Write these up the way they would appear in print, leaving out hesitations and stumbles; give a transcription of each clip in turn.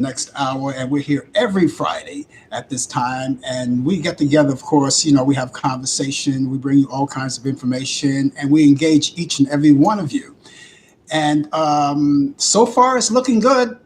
next hour, and we're here every Friday at this time. And we get together, of course, we have conversation, we bring you all kinds of information, and we engage each and every one of you. And so far, it's looking good.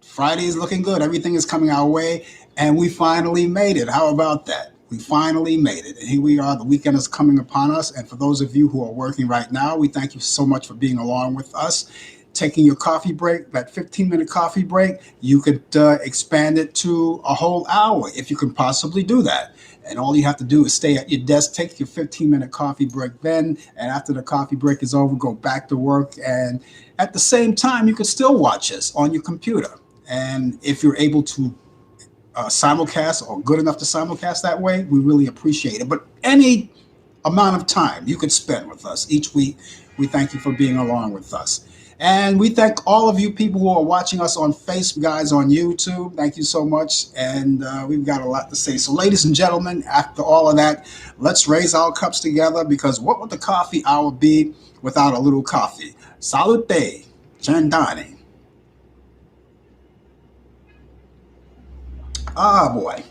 Friday is looking good. Everything is coming our way, and we finally made it. How about that? We finally made it. And here we are. The weekend is coming upon us. And for those of you who are working right now, we thank you so much for being along with us. Taking your coffee break, that 15-minute coffee break, you could expand it to a whole hour if you can possibly do that. And all you have to do is stay at your desk, take your 15-minute coffee break then, and after the coffee break is over, go back to work. And at the same time, you can still watch us on your computer. And if you're able to simulcast or good enough to simulcast that way, we really appreciate it. But any amount of time you could spend with us each week, we thank you for being along with us. And we thank all of you people who are watching us on Facebook, guys, on YouTube. Thank you so much. And we've got a lot to say. So, ladies and gentlemen, after all of that, let's raise our cups together, because what would the coffee hour be without a little coffee? Salute, Chandani. Ah, boy.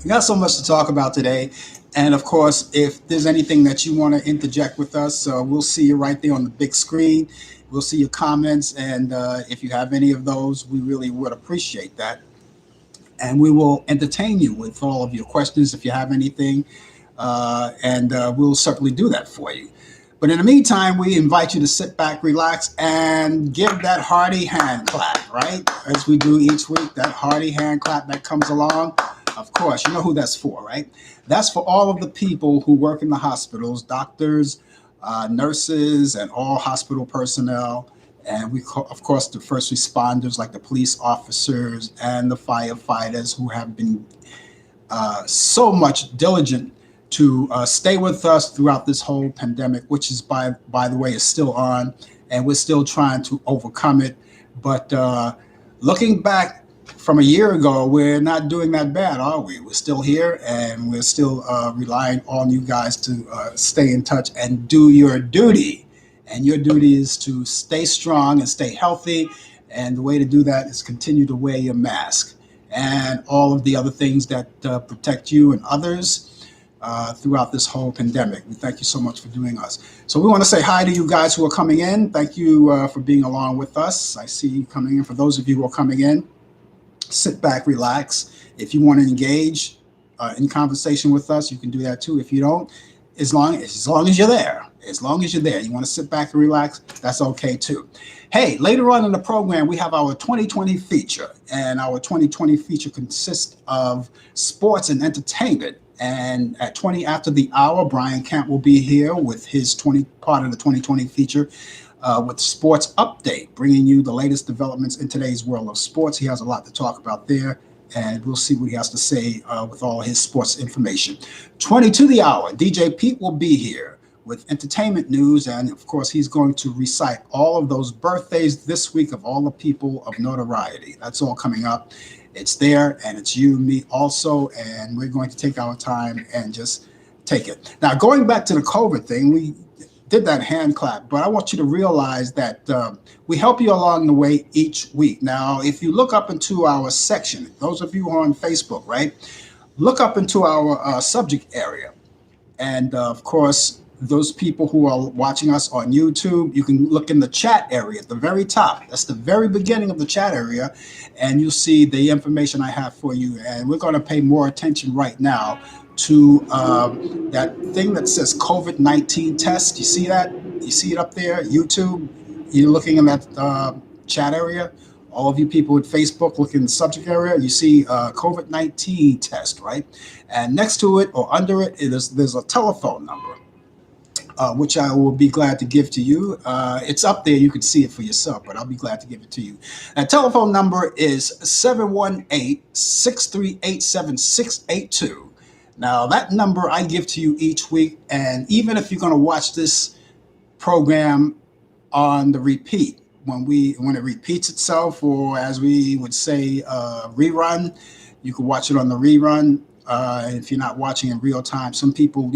We got so much to talk about today. And of course, if there's anything that you want to interject with us, we'll see you right there on the big screen. We'll see your comments. And if you have any of those, we really would appreciate that. And we will entertain you with all of your questions if you have anything. And we'll certainly do that for you. But in the meantime, we invite you to sit back, relax, and give that hearty hand clap, right? As we do each week, that hearty hand clap that comes along. Of course, you know who that's for, right? That's for all of the people who work in the hospitals, doctors, nurses, and all hospital personnel. And of course, the first responders like the police officers and the firefighters who have been so much diligent to stay with us throughout this whole pandemic, which is, by the way, is still on, and we're still trying to overcome it. But looking back from a year ago, we're not doing that bad, are we? We're still here, and we're still relying on you guys to stay in touch and do your duty. And your duty is to stay strong and stay healthy. And the way to do that is continue to wear your mask and all of the other things that protect you and others throughout this whole pandemic. We thank you so much for doing us. So we want to say hi to you guys who are coming in. Thank you for being along with us. I see you coming in. For those of you who are coming in, sit back, relax. If you want to engage in conversation with us, you can do that too. If you don't, as long as you're there, you want to sit back and relax, that's okay too. Hey, later on in the program, we have our 2020 feature, and our 2020 feature consists of sports and entertainment. And at 20 after the hour, Bryant Campbell will be here with his part of the 2020 feature with Sports Update, bringing you the latest developments in today's world of sports. He has a lot to talk about there, and we'll see what he has to say with all his sports information. 20 to the hour, DJ Pete will be here with entertainment news, and of course, he's going to recite all of those birthdays this week of all the people of notoriety. That's all coming up. It's there, and it's you and me also, and we're going to take our time and just take it. Now, going back to the COVID thing, we did that hand clap, but I want you to realize that we help you along the way each week. Now, if you look up into our section, those of you who are on Facebook, right, look up into our subject area. And of course, those people who are watching us on YouTube, you can look in the chat area at the very top. That's the very beginning of the chat area, and you'll see the information I have for you. And we're going to pay more attention right now to that thing that says COVID-19 test. You see that? You see it up there, YouTube? You're looking in that chat area. All of you people with Facebook, look in the subject area. You see COVID-19 test, right? And next to it or under it, there's a telephone number. Which I will be glad to give to you. It's up there. You can see it for yourself, but I'll be glad to give it to you. That telephone number is 718-638-7682. Now, that number I give to you each week, and even if you're going to watch this program on the repeat, when it repeats itself, or as we would say, rerun, you can watch it on the rerun. If you're not watching in real time, some people,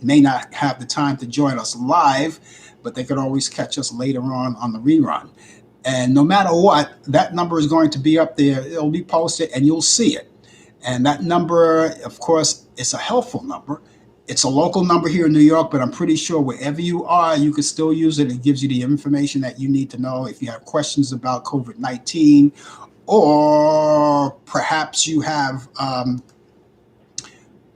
may not have the time to join us live, but they could always catch us later on the rerun. And no matter what, that number is going to be up there. It'll be posted and you'll see it. And that number, of course, it's a helpful number. It's a local number here in New York, but I'm pretty sure wherever you are, you can still use it. It gives you the information that you need to know if you have questions about COVID-19, or perhaps you have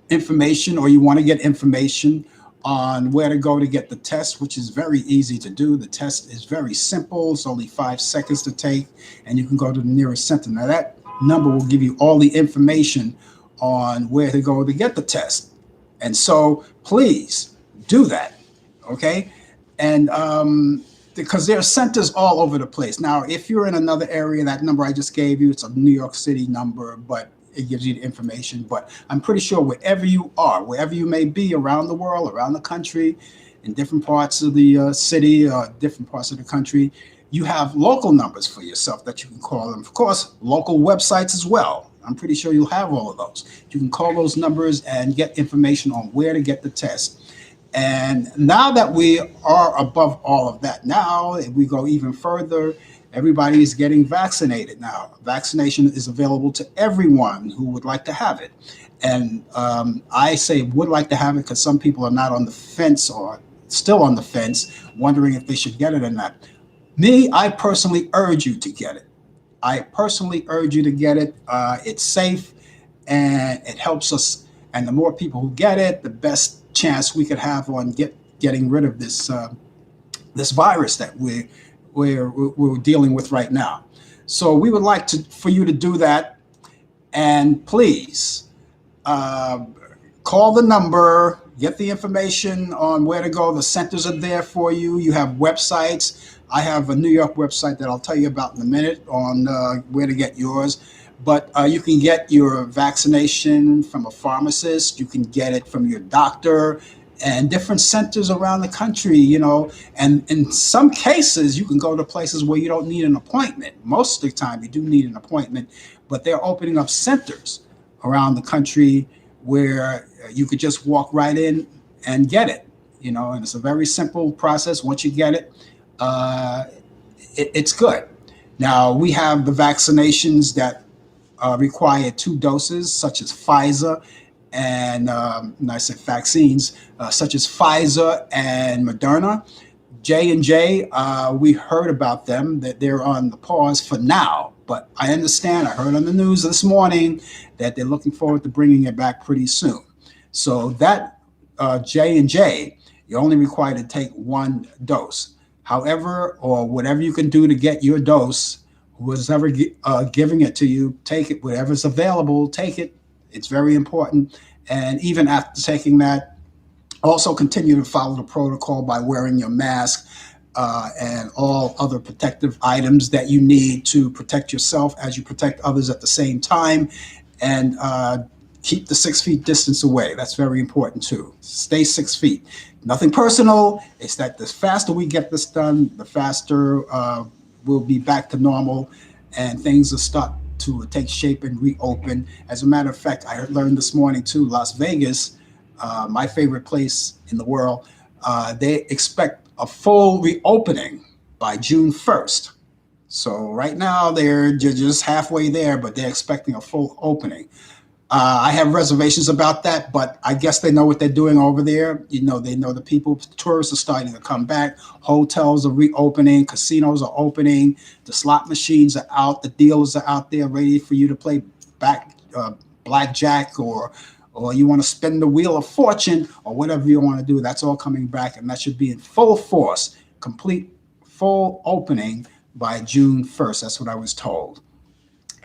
information, or you want to get information on where to go to get the test, which is very easy to do. The test is very simple. It's only 5 seconds to take, and you can go to the nearest center. Now, that number will give you all the information on where to go to get the test. And so please do that, okay? And because there are centers all over the place. Now, if you're in another area, that number I just gave you, it's a New York City number, but it gives you the information. But I'm pretty sure wherever you are, wherever you may be around the world, around the country, in different parts of the city, different parts of the country, you have local numbers for yourself that you can call them. Of course, local websites as well. I'm pretty sure you'll have all of those. You can call those numbers and get information on where to get the test. And now that we are above all of that, now if we go even further, everybody is getting vaccinated now. Vaccination is available to everyone who would like to have it. And I say would like to have it because some people are not on the fence, or still on the fence, wondering if they should get it or not. Me, I personally urge you to get it. I personally urge you to get it. It's safe and it helps us. And the more people who get it, the best chance we could have on getting rid of this this virus that we're dealing with right now. So we would like for you to do that. And please call the number, get the information on where to go. The centers are there for you. You have websites. I have a New York website that I'll tell you about in a minute on where to get yours. But you can get your vaccination from a pharmacist. You can get it from your doctor and different centers around the country, you know. And in some cases, you can go to places where you don't need an appointment. Most of the time, you do need an appointment, but they're opening up centers around the country where you could just walk right in and get it, you know. And it's a very simple process. Once you get it, it's good. Now, we have the vaccinations that require 2 doses, such as Pfizer and I said vaccines, such as Pfizer and Moderna. J&J, we heard about them, that they're on the pause for now. But I understand, I heard on the news this morning that they're looking forward to bringing it back pretty soon. So that J&J, you're only required to take 1 dose. However, or whatever you can do to get your dose, whoever's ever giving it to you, take it. Whatever's available, take it. It's very important. And even after taking that, also continue to follow the protocol by wearing your mask and all other protective items that you need to protect yourself as you protect others at the same time. And keep the 6 feet distance away. That's very important too. Stay 6 feet. Nothing personal. It's that the faster we get this done, the faster we'll be back to normal and things will start to take shape and reopen. As a matter of fact, I learned this morning too, Las Vegas, my favorite place in the world, they expect a full reopening by June 1st. So right now they're just halfway there, but they're expecting a full opening. I have reservations about that, but I guess they know what they're doing over there. You know, they know the people, tourists are starting to come back. Hotels are reopening. Casinos are opening. The slot machines are out. The dealers are out there ready for you to play blackjack, or you want to spin the wheel of fortune, or whatever you want to do. That's all coming back, and that should be in full force, complete full opening by June 1st. That's what I was told.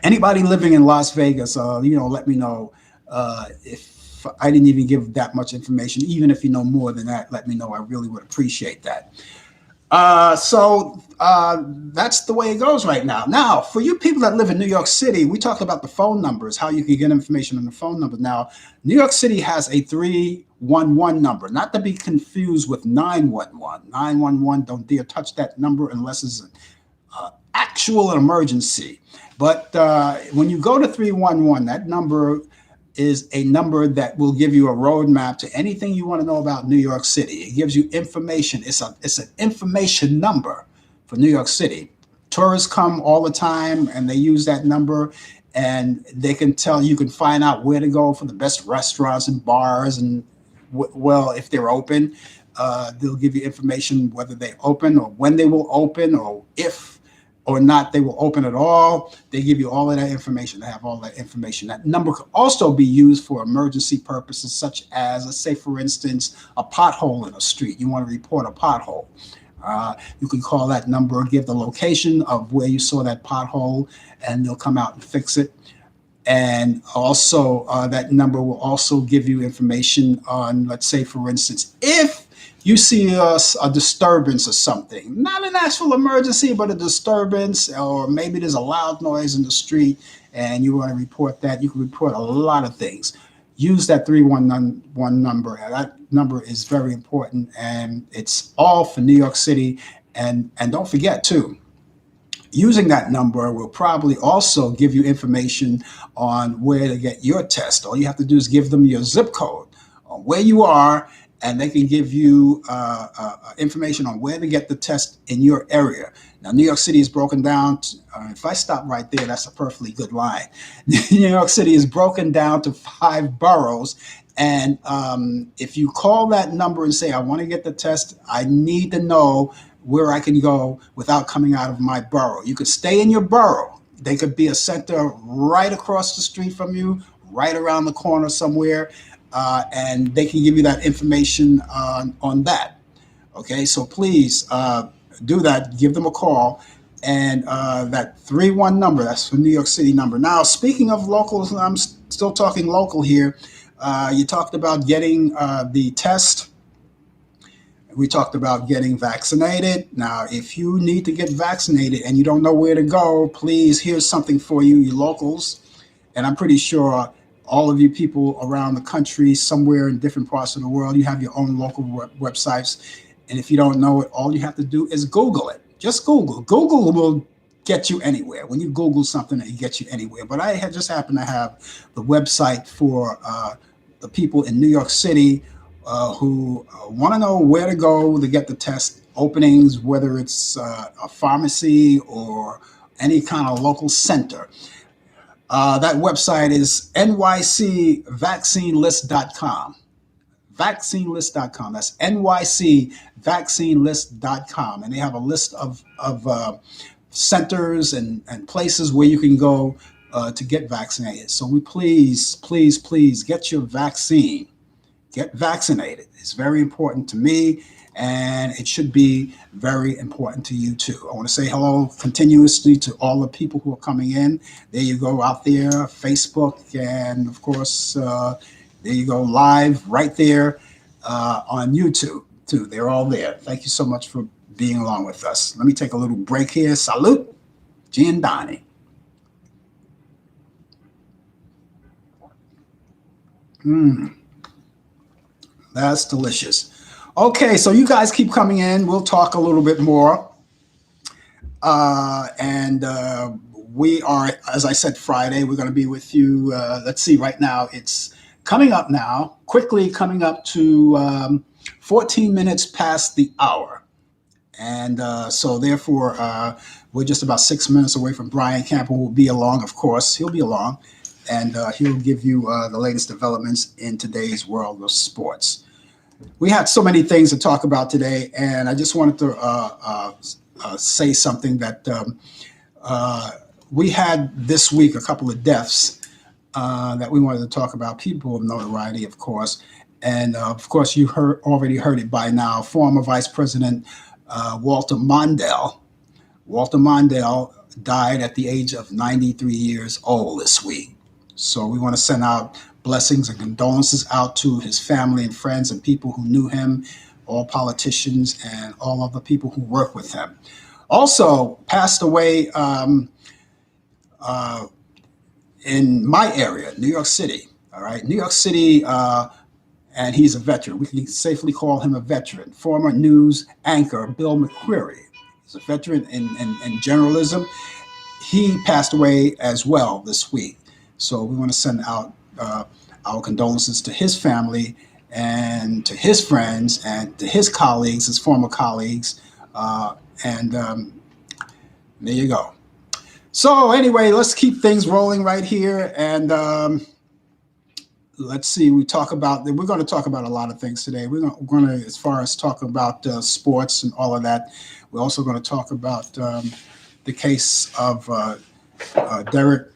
Anybody living in Las Vegas, let me know if I didn't even give that much information. Even if you know more than that, let me know. I really would appreciate that. So that's the way it goes right now. Now, for you people that live in New York City, we talked about the phone numbers, how you can get information on the phone number. Now, New York City has a 311 number, not to be confused with 911. 911, don't dare touch that number unless it's an actual emergency. But when you go to 311, that number is a number that will give you a roadmap to anything you want to know about New York City. It gives you information. It's an information number for New York City. tourists come all the time, and they use that number, and they can tell you can find out where to go for the best restaurants and bars, and well, if they're open, they'll give you information whether they open or when they will open, or if or not they will open at all. They give you all of that information. They have all that information. That number could also be used for emergency purposes, such as, let's say, for instance, a pothole in a street. You want to report a pothole. You can call that number, give the location of where you saw that pothole, and they'll come out and fix it. And also, that number will also give you information on, let's say, for instance, if you see a disturbance or something, not an actual emergency, but a disturbance, or maybe there's a loud noise in the street and you want to report that. You can report a lot of things. Use that 311 number. That number is very important, and it's all for New York City. And don't forget, too, using that number will probably also give you information on where to get your test. All you have to do is give them your zip code on where you are, and they can give you information on where to get the test in your area. Now, New York City is broken down. If I stop right there, that's a perfectly good line. New York City is broken down to 5 boroughs. And if you call that number and say, I want to get the test, I need to know where I can go without coming out of my borough. You could stay in your borough. They could be a center right across the street from you, right around the corner somewhere, and they can give you that information on that. Okay, so please do that. Give them a call. And that 3-1 number, that's the New York City number. Now, speaking of locals, I'm still talking local here. You talked about getting the test. We talked about getting vaccinated. Now, if you need to get vaccinated and you don't know where to go, please, here's something for you, you locals. And I'm pretty sure all of you people around the country, somewhere in different parts of the world, you have your own local websites. And if you don't know it, all you have to do is Google it. Just Google. Google will get you anywhere. When you Google something, it gets you anywhere. But I just happen to have the website for the people in New York City who want to know where to go to get the test openings, whether it's a pharmacy or any kind of local center. That website is nycvaccinelist.com. Vaccinelist.com. That's nycvaccinelist.com. And they have a list of centers and places where you can go to get vaccinated. So we please get your vaccine. Get vaccinated. It's very important to me, and it should be very important to you too. I want to say hello continuously to all the people who are coming in. There you go, out there, Facebook, and of course, there you go, live right there on YouTube too. They're all there. Thank you so much for being along with us. Let me take a little break here. Salute, Giandani. That's delicious. Okay, so you guys keep coming in. We'll talk a little bit more. And we are, as I said, Friday, we're going to be with you. Let's see, right now, it's coming up now, quickly coming up to 14 minutes past the hour. And so therefore, we're just about 6 minutes away from Bryant. Campbell will be along, of course. He'll be along. And he'll give you the latest developments in today's world of sports. We had so many things to talk about today, and I just wanted to say something that we had this week, a couple of deaths that we wanted to talk about. People of notoriety, of course. And of course, you already heard it by now. Former Vice President Walter Mondale. Walter Mondale died at the age of 93 years old this week. So we want to send out blessings and condolences out to his family and friends and people who knew him, all politicians and all of the people who work with him. Also passed away in my area, New York City. All right, New York City, and he's a veteran. We can safely call him a veteran. Former news anchor Bill McQuarrie. He's a veteran in journalism. He passed away as well this week. So we want to send out our condolences to his family and to his friends and to his colleagues, his former colleagues. There you go. So anyway, let's keep things rolling right here, and let's see. We're going to talk about a lot of things today. We're going to, as far as talk about sports and all of that. We're also going to talk about the case of Derek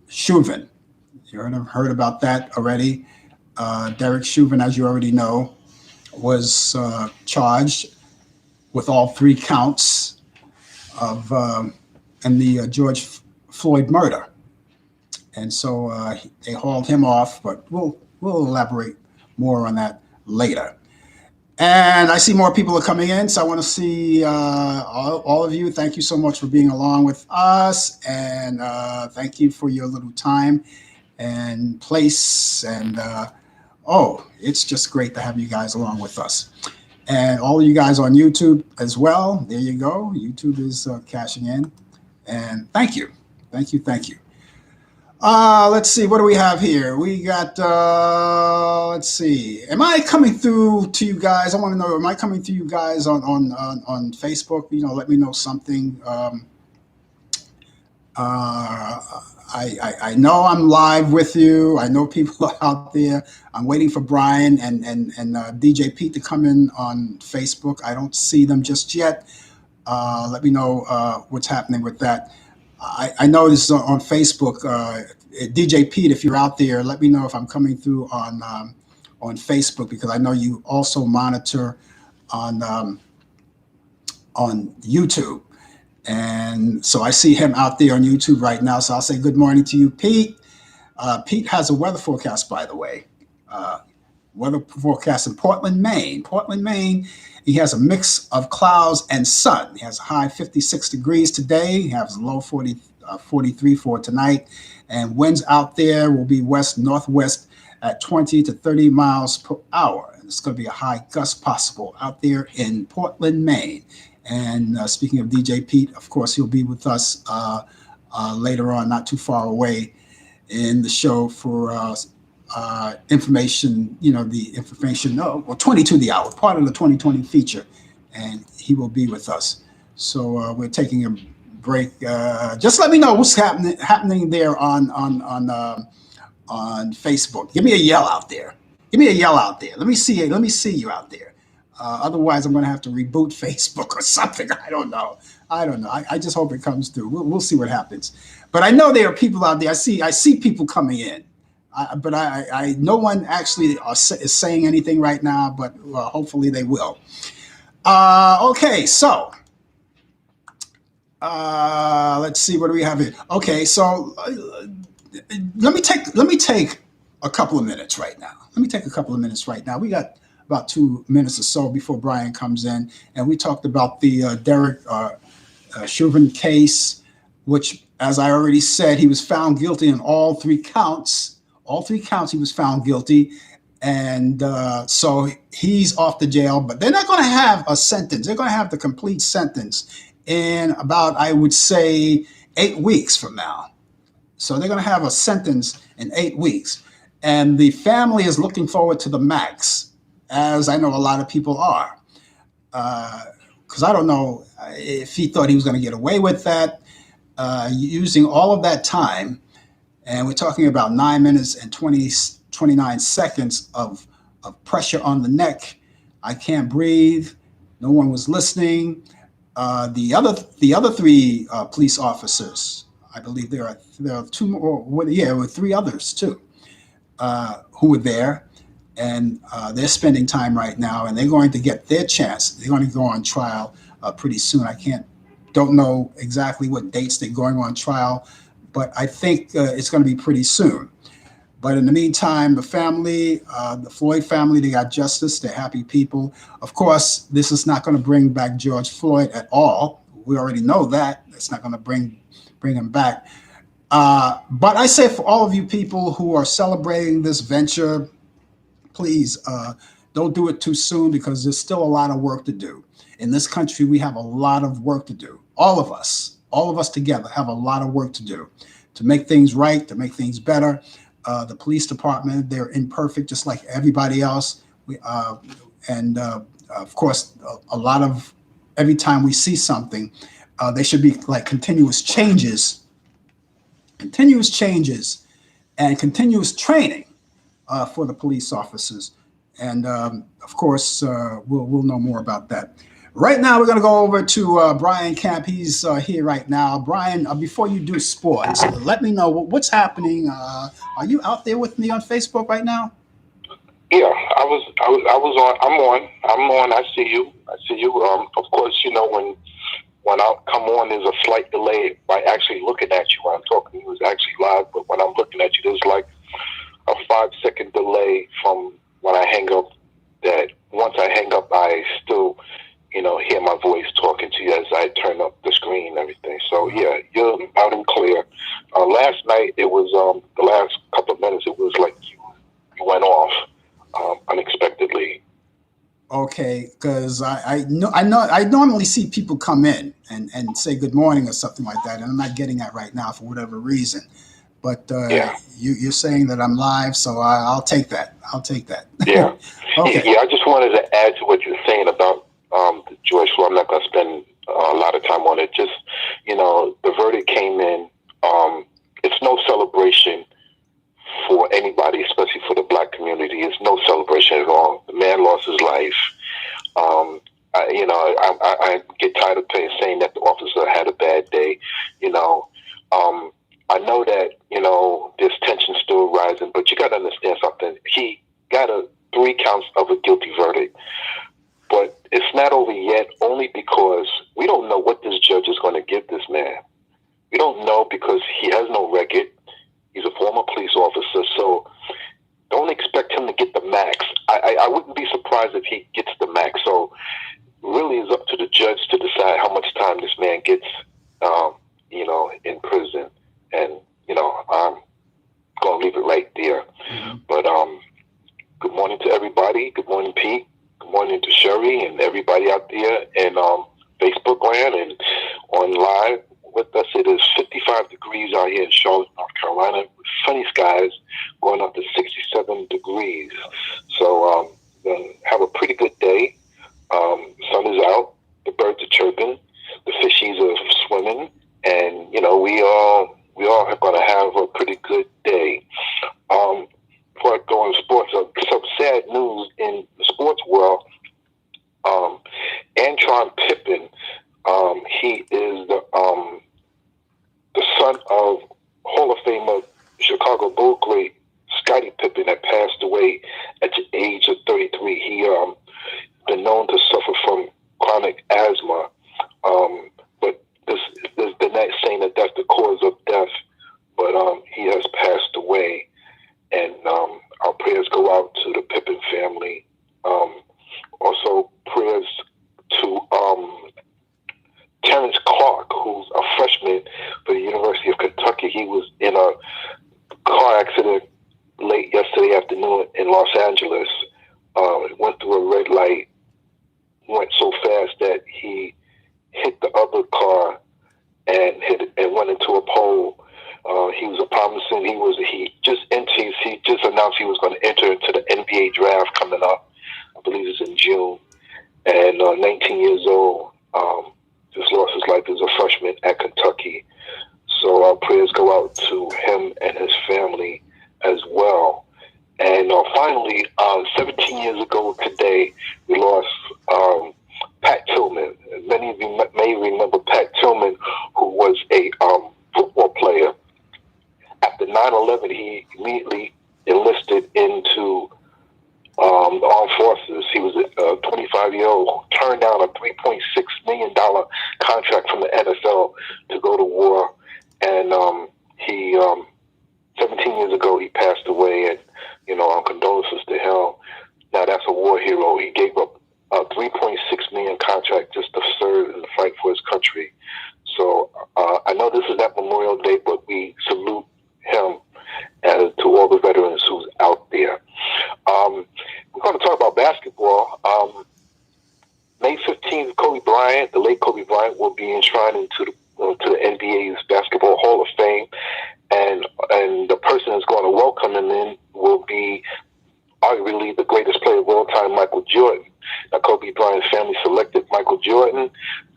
Chauvin. You heard about that already. Derek Chauvin, as you already know, was charged with all three counts of in the George Floyd murder, and so they hauled him off. But we'll elaborate more on that later. And I see more people are coming in, so I want to see all of you. Thank you so much for being along with us, and thank you for your little time and place. And it's just great to have you guys along with us. And all of you guys on YouTube as well. There you go. YouTube is cashing in. And thank you. Thank you. Thank you. Let's see. What do we have here? We got, let's see. Am I coming through to you guys? I want to know, am I coming through you guys on Facebook? Let me know something. I know I'm live with you. I know people are out there. I'm waiting for Brian and DJ Pete to come in on Facebook. I don't see them just yet. Let me know what's happening with that. I noticed on Facebook, DJ Pete, if you're out there, let me know if I'm coming through on Facebook, because I know you also monitor on YouTube. And so I see him out there on YouTube right now. So I'll say good morning to you, Pete. Pete has a weather forecast, by the way. Weather forecast in Portland, Maine. Portland, Maine, he has a mix of clouds and sun. He has a high 56 degrees today. He has a low 43 for tonight. And winds out there will be west-northwest at 20 to 30 miles per hour. And it's going to be a high gust possible out there in Portland, Maine. And speaking of DJ Pete, of course, he'll be with us later on, not too far away in the show for information, the information, 22 the hour, part of the 2020 feature. And he will be with us. So we're taking a break. Just let me know what's happening there on Facebook. Give me a yell out there. Give me a yell out there. Let me see you out there. Otherwise, I'm going to have to reboot Facebook or something. I don't know. I just hope it comes through. We'll see what happens. But I know there are people out there. I see people coming in. But no one actually is saying anything right now. But hopefully they will. Okay, so let's see. What do we have here? Okay, so let me take a couple of minutes right now. We got about 2 minutes or so before Brian comes in, and we talked about the Derek Chauvin case, which, as I already said, he was found guilty in all three counts. All three counts he was found guilty, and so he's off to jail. But they're not going to have a sentence. They're going to have the complete sentence in about, I would say, 8 weeks from now. So they're going to have a sentence in 8 weeks, and the family is looking forward to the max, as I know a lot of people are, because I don't know if he thought he was going to get away with that, using all of that time. And we're talking about 9 minutes and 29 seconds of pressure on the neck. I can't breathe. No one was listening. The other three police officers, I believe there are two more. There were three others too, who were there. And they're spending time right now, and they're going to get their chance. They're going to go on trial pretty soon. Don't know exactly what dates they're going on trial, but I think it's going to be pretty soon. But in the meantime, the family, the Floyd family, they got justice. They're happy people. Of course, this is not going to bring back George Floyd at all. We already know that. It's not going to bring him back. But I say, for all of you people who are celebrating this venture, please don't do it too soon, because there's still a lot of work to do. In this country, we have a lot of work to do. All of us together have a lot of work to do to make things right, to make things better. The police department, they're imperfect just like everybody else. Of course, every time we see something, They should be like continuous changes, and continuous training for the police officers. And of course, we'll know more about that. Right now, we're going to go over to Brian Camp. He's here right now. Brian, before you do sports, let me know what's happening. Are you out there with me on Facebook right now? Yeah, I was on. I'm on. I see you. Of course, when I come on, there's a slight delay by actually looking at you. When I'm talking to you, it's actually live, but when I'm looking at you, there's like a 5-second delay from when I hang up. That once I hang up, I still, hear my voice talking to you as I turn up the screen and everything. So yeah, you're out and clear. Last night it was the last couple of minutes. It was like you went off unexpectedly. Okay, because I normally see people come in and say good morning or something like that, and I'm not getting that right now for whatever reason. But Yeah. you're saying that I'm live, so I'll take that. I'll take that. Yeah. Okay. Yeah, I just wanted to add to what you're saying about the George Floyd. I'm not going to spend a lot of time on it. Just, the verdict came in. It's no celebration for anybody, especially for the black community. It's no celebration at all. The man lost his life. I get tired of saying that the officer had a bad day. I know that, there's tension still rising, but you got to understand something. He got 3 counts of a guilty verdict, but it's not over yet, only because we don't know what this judge is going to give this man. We don't know because he has no record. He's a former police officer, so don't expect him to get the max. I wouldn't be surprised if he gets the max. So really it's up to the judge to decide how much time this man gets, in prison. And, I'm going to leave it right there. Mm-hmm. But good morning to everybody. Good morning, Pete. Good morning to Sherry and everybody out there in Facebook land and on live with us. It is 55 degrees out here in Charlotte, North Carolina, with sunny skies going up to 67 degrees. So have a pretty good day. Sun is out. The birds are chirping. The fishies are swimming. And, we all are going to have a pretty good day. Before I go on sports, some sad news in the sports world. Antron Pippen, he is the son of Hall of Famer Chicago Bull great Scottie Pippen that passed away at the age of 33. He been known to suffer from chronic asthma, but they're not saying that that's the cause of death, but he has passed away, and our prayers go out to the Pippen family. Also, prayers to Terence Clark, who's a freshman for the University of Kentucky. He was in a car accident late yesterday afternoon in Los Angeles. Went through a red light, went so fast that he hit the other car and went into a pole. He was he just announced he was going to enter into the NBA draft coming up. I believe it's in June. And 19 years old, just lost his life as a freshman at Kentucky. So our prayers go out to him and his family as well. And finally, 17 years ago today, we lost Pat Tillman. Many of you may remember Pat Tillman, who was a football player. After 9/11, he immediately enlisted into the armed forces. He was a 25-year-old who turned down a $3.6 million contract from the NFL to go to war. And 17 years ago, he passed away. And, our condolences to him. Now, that's a war hero. He gave up a $3.6 million contract just to serve and fight for his country. So I know this is not Memorial Day, but we salute him and to all the veterans who's out there. We're going to talk about basketball. May 15th, Kobe Bryant, the late Kobe Bryant, will be enshrined into the NBA's Basketball Hall of Fame, and the person that's going to welcome him in will be arguably the greatest player of all time, Michael Jordan. Now, Kobe Bryant's family selected Michael Jordan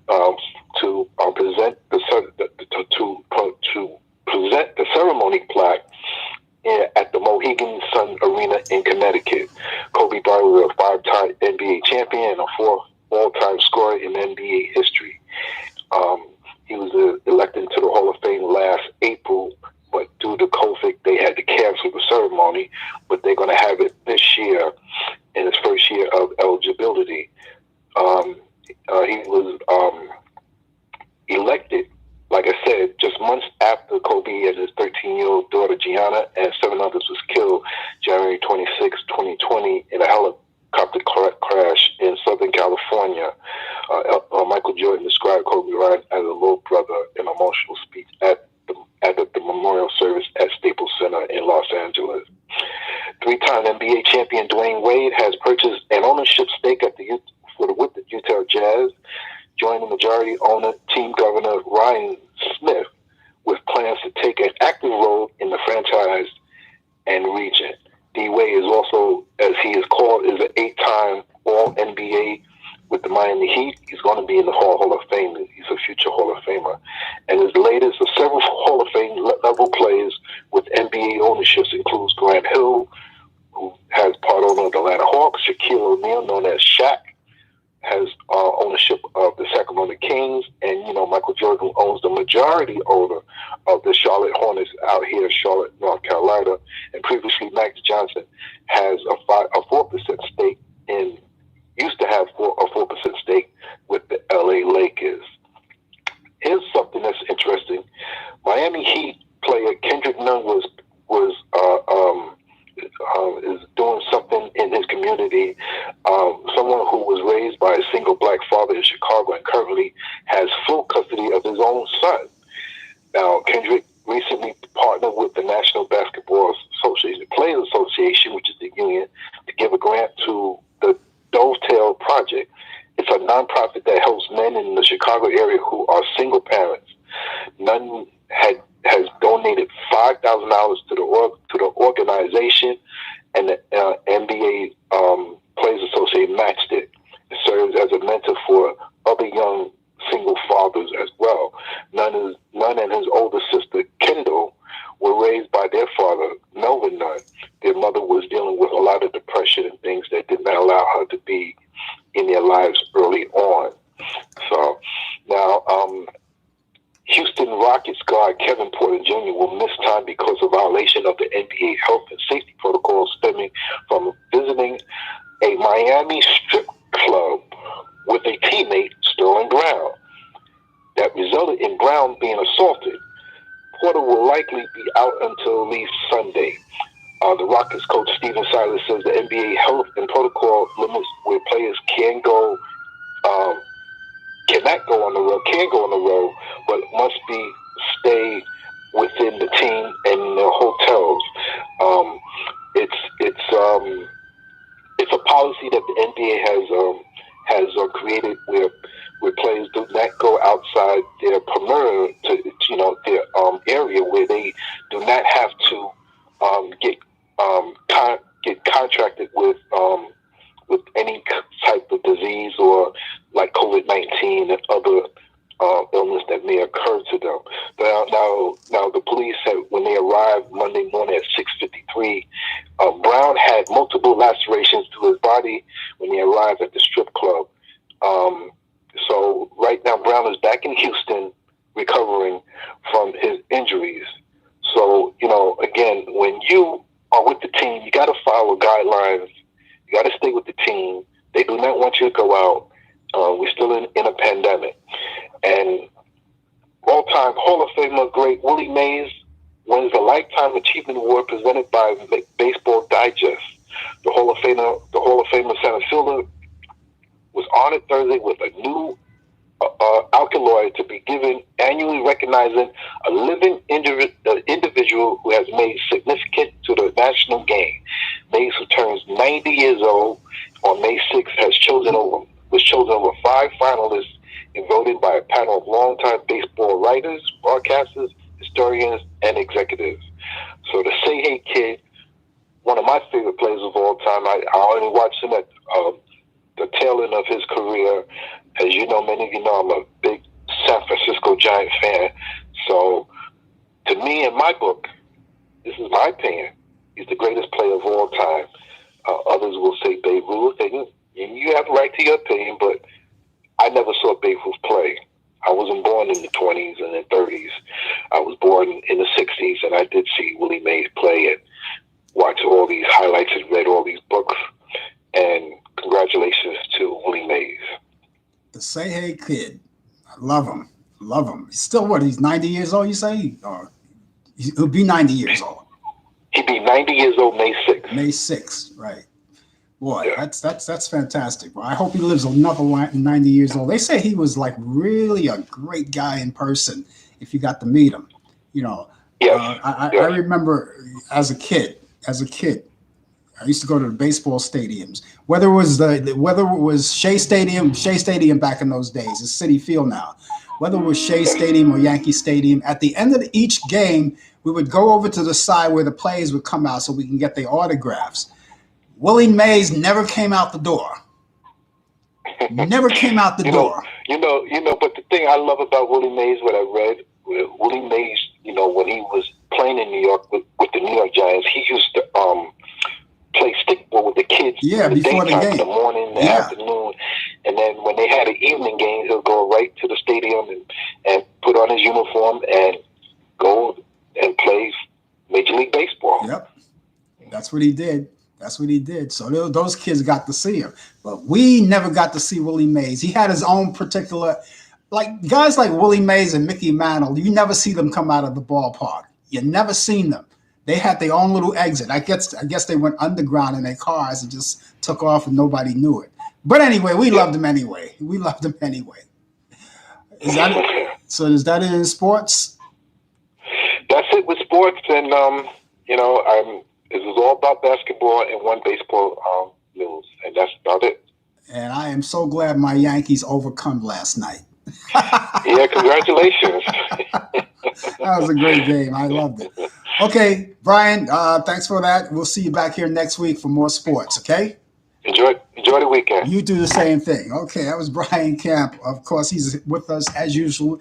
to to present the ceremony plaque at the Mohegan Sun Arena in Connecticut. Kobe Bryant was a 5-time NBA champion and a 4th all-time scorer in NBA history. He was elected to the Hall of Fame last April, but due to COVID, they had to cancel the ceremony. But they're going to have it this year in his first year of eligibility. He was elected, like I said, just months after Kobe and his 13-year-old daughter Gianna and 7 others was killed January 26, 2020 in a helicopter crash in Southern California. Michael Jordan described Kobe Bryant as a little brother in an emotional speech at the memorial service at Staples Center in Los Angeles. 3-time NBA champion Dwayne Wade has purchased an ownership stake with the Utah Jazz, joining majority owner team governor Ryan Smith with plans to take an active role in the franchise and region. D-Wade is also, as he is called, is an 8-time All-NBA with the Miami Heat. He's going to be in the Hall of Fame. He's a future Hall of Famer. And his latest of several Hall of Fame level players with NBA ownerships includes Grant Hill, who has part owner of the Atlanta Hawks, Shaquille O'Neal, known as Shaq, has ownership of the Sacramento Kings, and Michael Jordan owns the majority owner of the Charlotte Hornets out here in Charlotte, North Carolina, and previously Max Johnson has a 4% stake used to have a 4% stake with the LA Lakers. Here's something that's interesting. Miami Heat player Kendrick Nunn is doing something in his community. Someone who was raised by a single black father in Chicago and currently has full custody of his own son. Now, Kendrick recently partnered with the National Basketball Association, Players Association, which is the union, to give a grant to the Dovetail Project. It's a nonprofit that helps men in the Chicago area who are single parents. Nunn has donated $5,000 to the organization, and the NBA Players Association matched it. It serves as a mentor for other young single fathers as well. Nunn and his older sister, Kendall, were raised by their father, Melvin Nunn. Their mother was dealing with a lot of depression and things that did not allow her to be in their lives early on. So now, Houston Rockets guard Kevin Porter Jr. will miss time because of violation of the NBA health and safety protocols stemming from visiting a Miami strip club with a teammate, Sterling Brown, that resulted in Brown being assaulted. Porter will likely be out until at least Sunday. The Rockets coach Stephen Silas says the NBA health and protocol limits where players can go on the road, but must stay within the team and the hotels. It's a policy that the NBA has created where players do not go outside their perimeter to their area, where they do not have to get contracted with any type of disease or like COVID-19 and other illness that may occur to them. Now the police said when they arrived Monday morning at 6:53, Brown had multiple lacerations to his body when he arrived at the strip club. So right now Brown is back in Houston recovering from his injuries. So, again, when you are with the team, you got to follow guidelines. You got to stay with the team. They do not want you to go out. We're still in a pandemic. And all-time Hall of Famer great Willie Mays wins the Lifetime Achievement Award presented by Baseball Digest. The Hall of Famer center fielder was honored Thursday with a new alkaloid to be given annually, recognizing a living individual who has made significant to the national game. Mays, who turns 90 years old on May 6th, was chosen over 5 finalists and voted by a panel of longtime baseball writers, broadcasters, historians, and executives. So the Say Hey Kid, one of my favorite players of all time, I only watched him at the tail end of his career. As you know, many of you know, I'm a big San Francisco Giant fan. So, to me, in my book, this is my opinion, he's the greatest player of all time. Others will say Babe Ruth, and you have a right to your opinion, but I never saw Babe Ruth play. I wasn't born in the 20s and the 30s. I was born in the 60s, and I did see Willie Mays play and watch all these highlights and read all these books. And congratulations to Willie Mays. The Say Hey Kid. I love him. Love him. He's still what? He's 90 years old, you say? Or he'll be 90 years old. He'll be 90 years old May 6th. May 6th, right. Boy, yeah. That's fantastic. Well, I hope he lives another 90 years old. They say he was like really a great guy in person if you got to meet him. You know, yes. I remember as a kid, I used to go to the baseball stadiums. Whether it was Shea Stadium back in those days, it's Citi Field now. Whether it was Shea Stadium or Yankee Stadium, at the end of each game, we would go over to the side where the players would come out so we can get their autographs. Willie Mays never came out the door. Never came out the door. But the thing I love about Willie Mays, what I read, Willie Mays, when he was playing in New York with the New York Giants, he used to play stickball with the kids in the before daytime, the game. In the morning, the afternoon. And then when they had an evening game, he'll go right to the stadium and put on his uniform and go and play Major League Baseball. Yep. That's what he did. So those kids got to see him. But we never got to see Willie Mays. He had his own particular, like guys like Willie Mays and Mickey Mantle, you never see them come out of the ballpark. You never seen them. They had their own little exit. I guess they went underground in their cars and just took off and nobody knew it. But anyway, we loved him anyway. Is that it in sports? That's it with sports, and it was all about basketball and one baseball news, and that's about it. And I am so glad my Yankees overcome last night. Yeah, congratulations. That was a great game. I loved it. Okay, Brian, thanks for that. We'll see you back here next week for more sports, okay? Enjoy the weekend. You do the same thing. Okay, that was Brian Camp. Of course, he's with us as usual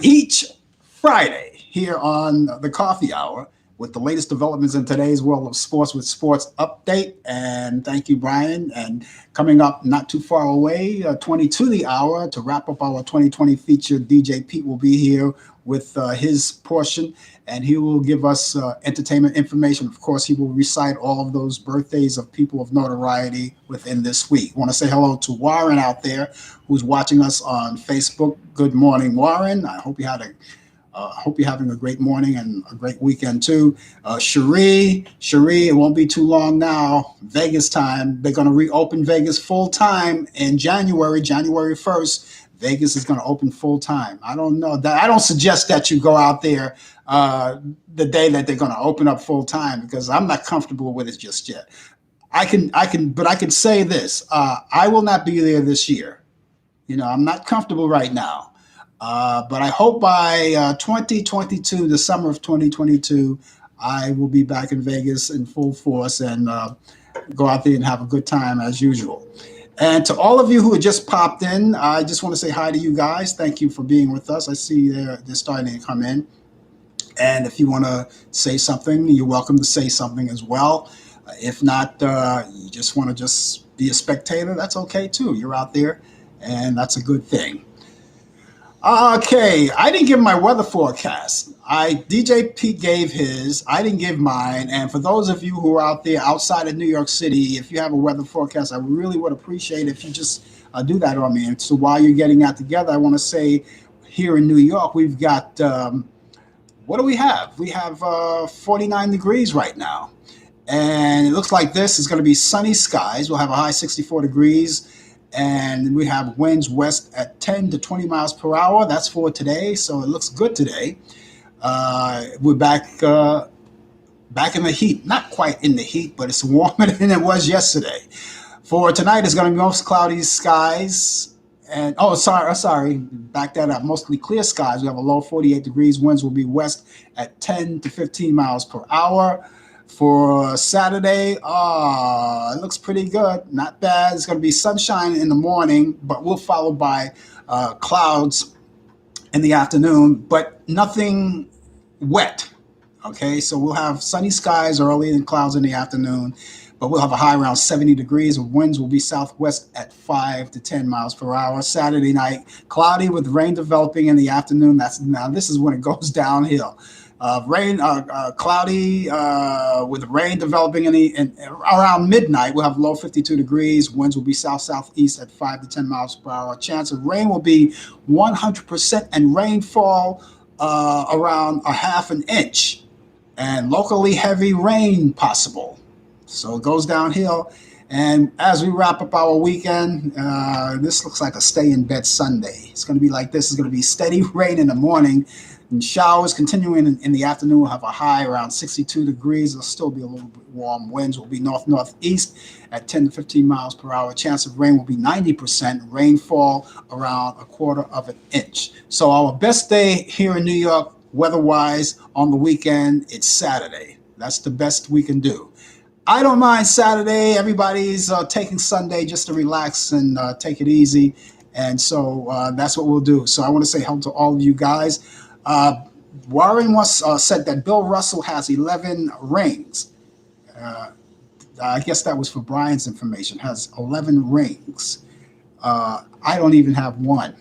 each Friday here on the Coffee Hour with the latest developments in today's world of sports with Sports Update. And thank you, Brian. And coming up not too far away, 20 to the hour, to wrap up our 2020 feature, DJ Pete will be here with his portion, and he will give us entertainment information. Of course, he will recite all of those birthdays of people of notoriety within this week. I want to say hello to Warren out there who's watching us on Facebook. Good morning, Warren. I hope you're having a great morning and a great weekend too. Cherie, it won't be too long now. Vegas time. They're going to reopen Vegas full time in January 1st. Vegas is going to open full time. I don't know that. I don't suggest that you go out there the day that they're going to open up full time, because I'm not comfortable with it just yet. I can say this. I will not be there this year. I'm not comfortable right now. But I hope by 2022, the summer of 2022, I will be back in Vegas in full force and go out there and have a good time as usual. And to all of you who had just popped in, I just want to say hi to you guys. Thank you for being with us. I see they're starting to come in. And if you want to say something, you're welcome to say something as well. If not, you just want to just be a spectator, that's okay too. You're out there, and that's a good thing. Okay, I didn't give my weather forecast. DJ Pete gave his. I didn't give mine. And for those of you who are out there outside of New York City, if you have a weather forecast, I really would appreciate if you just do that on me. And so while you're getting that together, I want to say here in New York, we've got, what do we have? We have 49 degrees right now. And it looks like this is going to be sunny skies. We'll have a high 64 degrees. And we have winds west at 10 to 20 miles per hour. That's for today, so it looks good today. We're back in the heat. Not quite in the heat, but it's warmer than it was yesterday. For tonight, it's going to be most cloudy skies. And sorry, back that up. Mostly clear skies. We have a low 48 degrees. Winds will be west at 10 to 15 miles per hour. For Saturday, it looks pretty good. Not bad. It's going to be sunshine in the morning, but we'll follow by clouds in the afternoon, but nothing wet. Okay, so we'll have sunny skies early and clouds in the afternoon, but we'll have a high around 70 degrees. Winds will be southwest at 5 to 10 miles per hour. Saturday night, cloudy with rain developing in the afternoon. This is when it goes downhill. Cloudy with rain developing around midnight. We'll have low 52 degrees. Winds will be south-southeast at 5 to 10 miles per hour. Chance of rain will be 100% and rainfall around a half an inch. And locally heavy rain possible. So it goes downhill. And as we wrap up our weekend, this looks like a stay in bed Sunday. It's going to be like this. It's going to be steady rain in the morning and showers continuing in the afternoon. We'll have a high around 62 degrees. It'll still be a little bit warm. Winds will be north-northeast at 10 to 15 miles per hour. Chance of rain will be 90%. Rainfall around a quarter of an inch. So our best day here in New York, weather-wise, on the weekend, it's Saturday. That's the best we can do. I don't mind Saturday. Everybody's taking Sunday just to relax and take it easy. And so that's what we'll do. So I want to say hello to all of you guys. Warren once said that Bill Russell has 11 rings. I guess that was for Bryant's information. Has 11 rings. I don't even have one.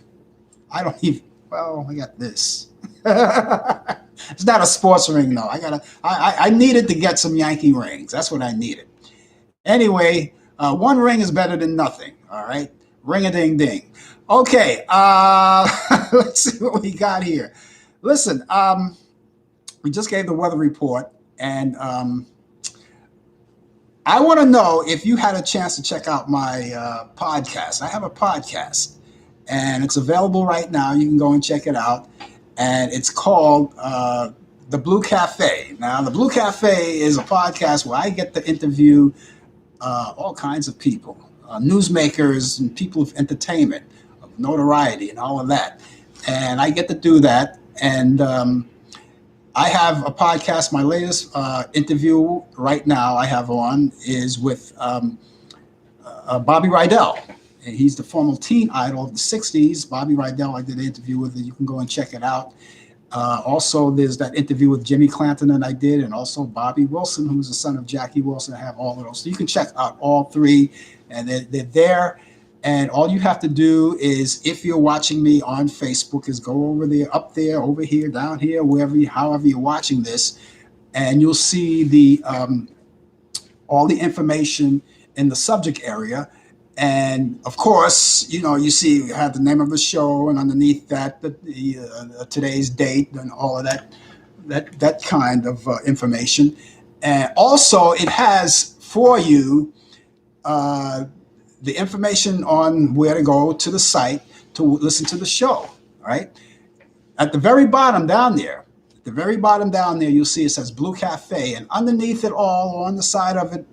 I got this. It's not a sports ring though. I needed to get some Yankee rings. That's what I needed. Anyway, one ring is better than nothing. All right, ring a ding ding. Okay, let's see what we got here. Listen, we just gave the weather report, and I want to know if you had a chance to check out my podcast. I have a podcast, and it's available right now. You can go and check it out. And it's called The Blue Cafe. Now, The Blue Cafe is a podcast where I get to interview all kinds of people, newsmakers and people of entertainment, of notoriety and all of that. And I get to do that. And I have a podcast. My latest interview right now I have on is with Bobby Rydell. He's the former teen idol of the 60s. Bobby Rydell, I did an interview with. You can go and check it out. Also, there's that interview with Jimmy Clanton that I did, and also Bobby Wilson, who's the son of Jackie Wilson. I have all of those. So you can check out all three, and they're there. And all you have to do is, if you're watching me on Facebook, is go over there, up there, over here, down here, however you're watching this, and you'll see the all the information in the subject area. And of course, you have the name of the show, and underneath that, today's date and all of that kind of information. And also, it has for you the information on where to go to the site to listen to the show. All right. At the very bottom down there, you'll see it says Blue Cafe, and underneath it all, or on the side of it,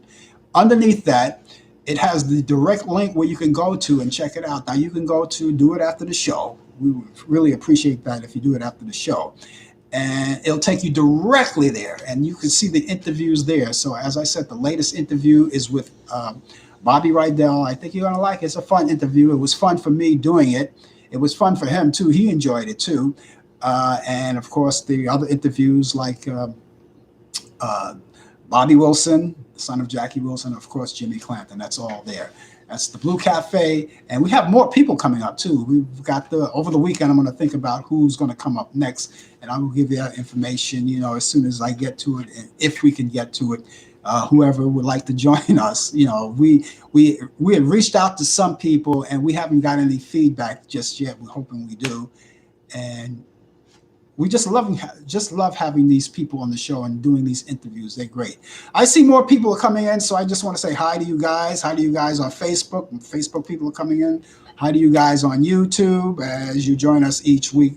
underneath that, it has the direct link where you can go to and check it out. Now, you can go to do it after the show. We would really appreciate that if you do it after the show. And it'll take you directly there, and you can see the interviews there. So, as I said, the latest interview is with Bobby Rydell. I think you're going to like it. It's a fun interview. It was fun for me doing it. It was fun for him, too. He enjoyed it, too. And, of course, the other interviews like Bobby Wilson, the son of Jackie Wilson, of course, Jimmy Clanton. That's all there. That's the Blue Cafe. And we have more people coming up, too. We've got over the weekend, I'm going to think about who's going to come up next. And I will give you that information, as soon as I get to it, and if we can get to it. Whoever would like to join us, we have reached out to some people, and we haven't got any feedback just yet. We're hoping we do. And we just love having these people on the show and doing these interviews. They're great. I see more people are coming in, so I just want to say hi to you guys. Hi to you guys on Facebook. Facebook people are coming in. Hi to you guys on YouTube as you join us each week